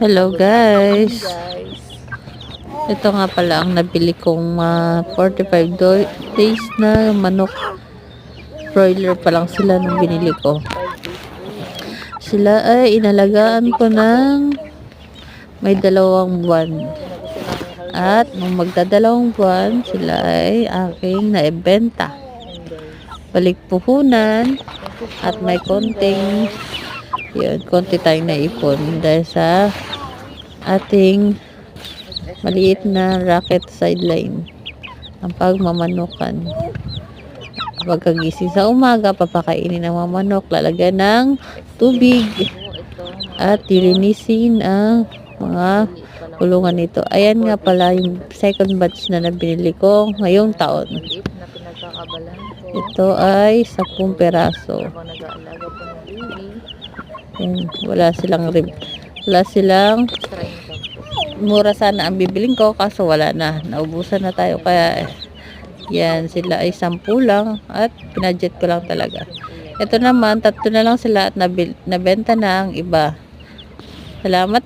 Hello guys. Guys, Ito nga pala ang nabili kong 45 days na manok. Broiler pa lang sila nung binili ko. 5 days po yan. Sila ay inalagaan ko ng may 2 buwan. Pinagusto namin harvest. At nung magdadalawang buwan, sila ay aking naibenta. And guys, Balik puhunan thank you for at may watching, konting guys. konti tayong naipon dahil sa ating maliit na rocket sideline ang pagmamanukan. Pagkagising sa umaga, papakainin ng mga manok, lalagyan ng tubig Ito, at dilinisin ang mga kulungan nito. Ayan nga pala yung second batch na nabinili ko ngayong taon. maliit na pinagkakabalan ko. Ito ay 10 peraso. Habang nag-aalaga po ng baby, Ayan, wala silang extra income po. mura sana ang bibiling ko kaso wala na, naubusan na tayo kaya yan, sila ay 10 lang at pinadget ko lang talaga. Ito naman 3 na lang sila at nabenta na ang iba. Salamat.